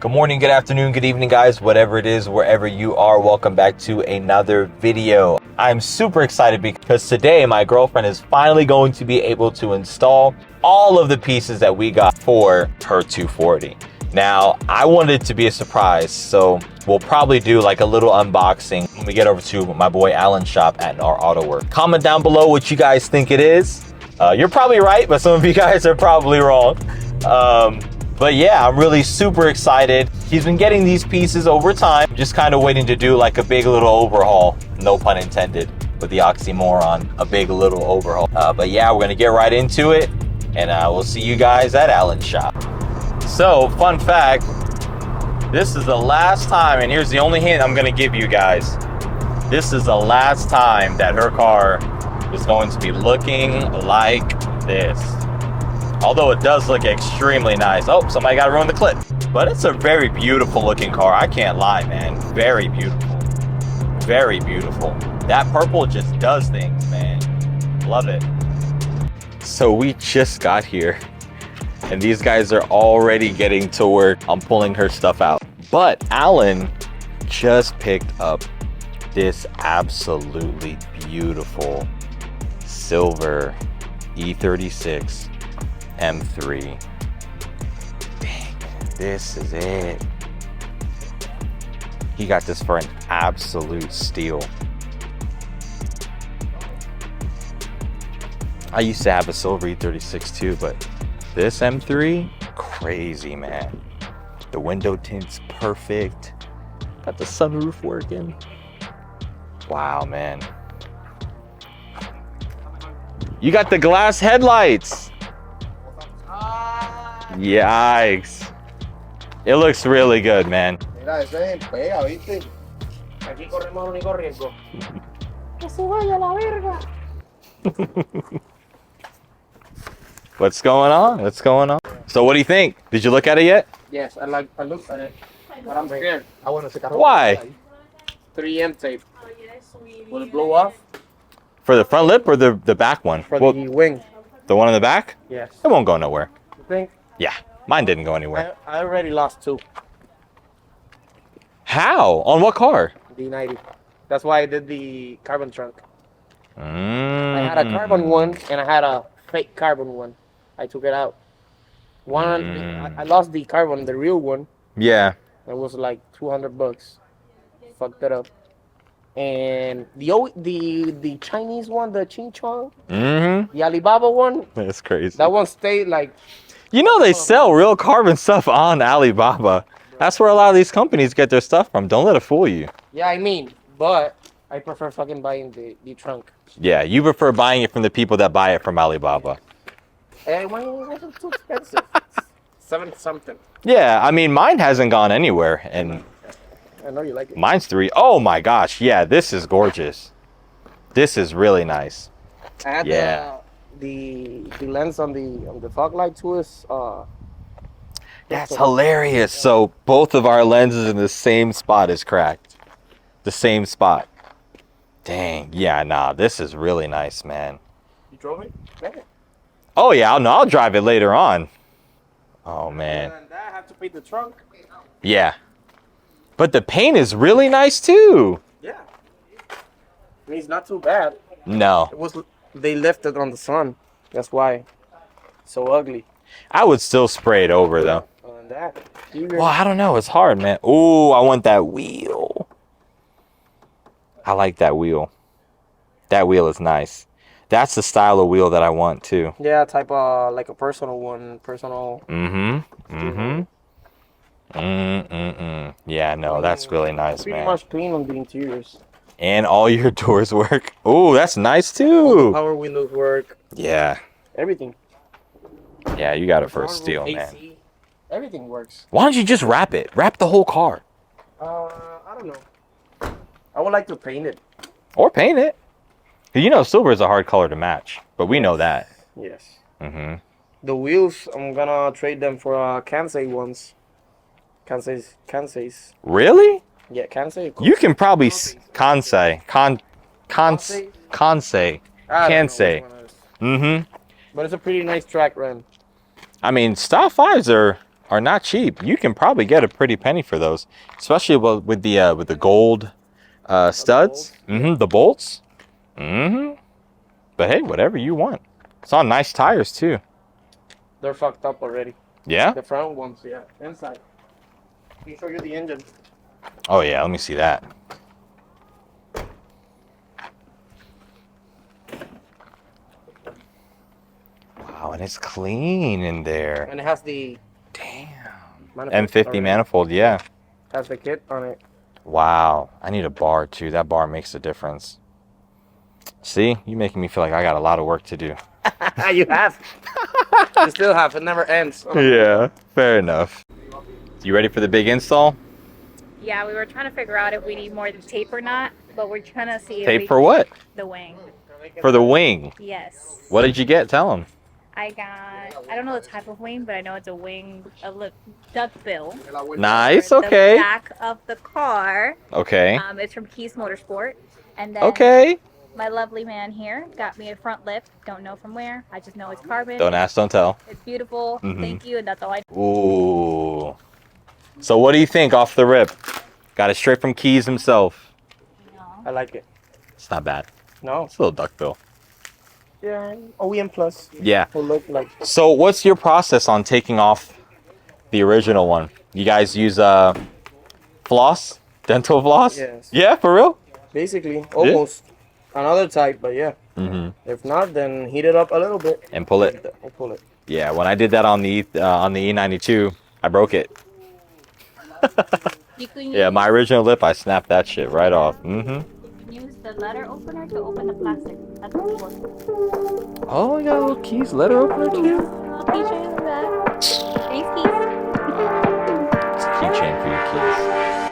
Good morning, good afternoon, good evening, guys. Whatever it is, wherever you are, welcome back to another video. I'm super excited because today my girlfriend is finally going to be able to install all of the pieces that we got for her 240. Now, I wanted it to be a surprise, so we'll probably do like a little unboxing when we get over to my boy Alan's shop at our Auto Work. Comment down below what you guys think it is. You're probably right, but some of you guys are probably wrong. But yeah, I'm really super excited. He's been getting these pieces over time, just kind of waiting to do like a big little overhaul, no pun intended, with the oxymoron, a big little overhaul. But yeah, we're gonna get right into it, and we'll see you guys at Alan's shop. So, fun fact, this is the last time, and here's the only hint I'm gonna give you guys. This is the last time that her car is going to be looking like this. Although it does look extremely nice. Oh, somebody got to ruin the clip. But it's a very beautiful looking car. I can't lie, man. Very beautiful. Very beautiful. That purple just does things, man. Love it. So we just got here, and these guys are already getting to work on pulling her stuff out. But Alan just picked up this absolutely beautiful silver E36 M3. Dang, this is it. He got this for an absolute steal. I used to have a silver E36 too, but this M3, crazy, man. The window tint's perfect. Got the sunroof working. Wow, man. You got the glass headlights. Yikes. It looks really good, man. Mira, ese es el pega, ¿viste? Aquí corremos el único riesgo. Que se vaya la verga. What's going on? What's going on? So what do you think? Did you look at it yet? Yes, I looked at it, but I'm scared. I want to see carro. Why? 3M tape. Will it blow off? For the front lip or the back one? For the wing. The one in the back? Yes. It won't go nowhere. You think? Yeah, mine didn't go anywhere. I already lost 2. How? On what car? D90. That's why I did the carbon trunk. I I had a carbon one and I had a fake carbon one. I took it out. I lost the carbon, the real one. Yeah. It was like $200. Fucked it up. And the Chinese one, the Ching Chong, the Alibaba one, That's crazy. that one stayed like. You know they sell real carbon stuff on Alibaba. That's where a lot of these companies get their stuff from. Don't let it fool you. Yeah, I mean, but I prefer fucking buying the trunk. Yeah, you prefer buying it from the people that buy it from Alibaba. And why was it too expensive? 7 something. Yeah, I mean, mine hasn't gone anywhere, and I know you like it. mine's 3. Oh my gosh, yeah, this is gorgeous. This is really nice. I had Yeah. the lens on the fog light too is That's hilarious. So both of our lenses in the same spot is cracked. The same spot. Dang, yeah, nah, this is really nice, man. You drove it? Yeah. Oh yeah, I'll drive it later on. Oh man. And I have to paint the trunk. Yeah. But the paint is really nice too. Yeah. I mean, it's not too bad. No. They left it on the sun. That's why. So ugly. I would still spray it over though. On that. Well, I don't know. It's hard, man. Ooh, I want that wheel. I like that wheel. That wheel is nice. That's the style of wheel that I want too. Yeah, type of like a personal one. Personal. Yeah, no, that's really nice, Pretty man. much clean on the interiors. And all your doors work. Ooh, that's nice too. Power windows work. Yeah. Everything. Yeah, you got it for a Sunroof, steal, man. AC, everything works. Why don't you just wrap it? Wrap the whole car. I don't know. I would like to paint it. Or paint it. You know, silver is a hard color to match, but we know that. Yes. Mm-hmm. The wheels, I'm gonna trade them for Kansei ones. Kanseis. Really? Yeah, Kansei. You can probably Kansei. Kansei. Mm-hmm. But it's a pretty nice track run. I mean, style 5s are not cheap. You can probably get a pretty penny for those, especially with the gold studs. The bolts. But hey, whatever you want. It's on nice tires too. They're fucked up already. Yeah? The front ones, yeah. Inside. Let me show you the engine. Oh yeah, let me see that. Wow, and it's clean in there. And it has the M50 manifold, yeah. Has the kit on it. Wow, I need a bar too. That bar makes a difference. See, you making me feel like I got a lot of work to do. You have. You still have. It never ends. Yeah, fair enough. You ready for the big install? Yeah, we were trying to figure out if we need more tape or not, but we're trying to see if Tape for what? The wing. For the wing? Yes. What did you get? Tell them. I don't know the type of wing, but I know it's a wing, duck bill. Nice, For okay. The back of the car. Okay. It's from Keys Motorsport. And then okay. My lovely man here got me a front lip. Don't know from where. I just know it's carbon. Don't ask, don't tell. It's beautiful. Thank you, and that's all I do. Ooh. So what do you think off the rip? Got it straight from Keys himself. I like it. It's not bad. No. It's a little duckbill. Yeah, OEM plus. Yeah. Will look like. So what's your process on taking off the original one? You guys use floss? Dental floss? Yes. Yeah, for real? Basically, almost. Another type, but yeah. If not, then heat it up a little bit. And pull it. And pull it. Yeah, when I did that on the E92, I broke it. Yeah, my original lip, I snapped that shit right off. Use the letter opener to open the plastic. That's what it was. Oh, you got a little Keys letter opener too? Keychain in that. Thanks, Keys. It's a keychain for your keys.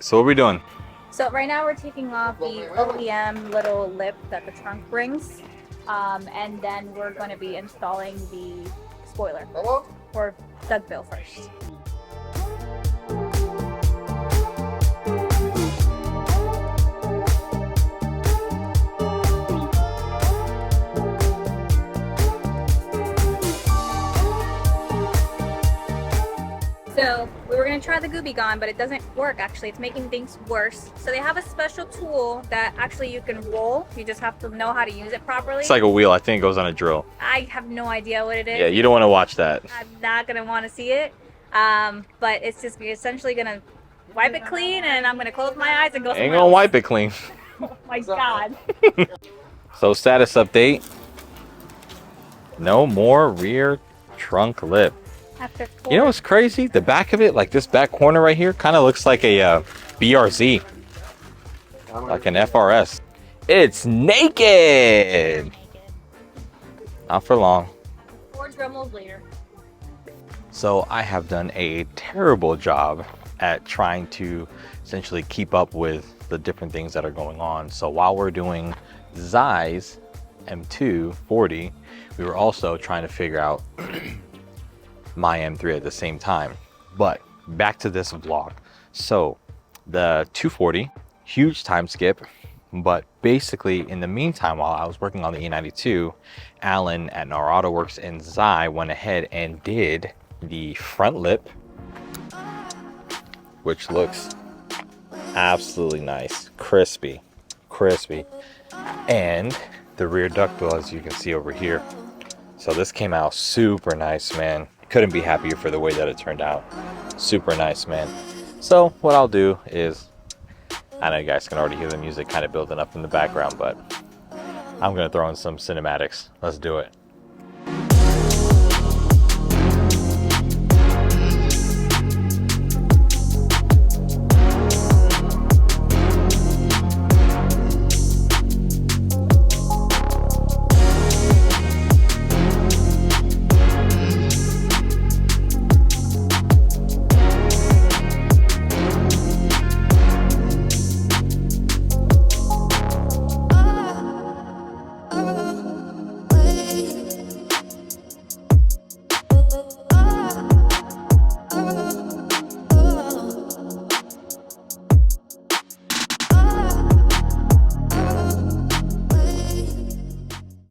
So what are we doing? So right now we're taking off the OEM little lip that the trunk brings, and then we're going to be installing the spoiler for duckbill first. So we were gonna try the Gooby Gone, but it doesn't work actually. It's making things worse. So they have a special tool that actually you can roll. You just have to know how to use it properly. It's like a wheel. I think it goes on a drill. I have no idea what it is. Yeah, you don't want to watch that. I'm not gonna want to see it. But it's just essentially gonna wipe it clean, and I'm gonna close my eyes and go. Ain't gonna wipe it clean. Oh my God. So status update. No more rear trunk lip. After You know what's crazy? The back of it, like this back corner right here, kind of looks like a BRZ. Like an FRS. It's naked! Not for long. 4 drum rolls later. So I have done a terrible job at trying to essentially keep up with the different things that are going on. So while we're doing Zai's M240, we were also trying to figure out my M3 at the same time. But back to this vlog. So the 240, huge time skip, but basically in the meantime, while I was working on the E92, Alan at Narado Works and Zai went ahead and did the front lip, which looks absolutely nice, crispy, and the rear ductile, as you can see over here. So this came out super nice, man. Couldn't be happier for the way that it turned out. Super nice, man. So what I'll do is, I know you guys can already hear the music kind of building up in the background, but I'm gonna throw in some cinematics. Let's do it.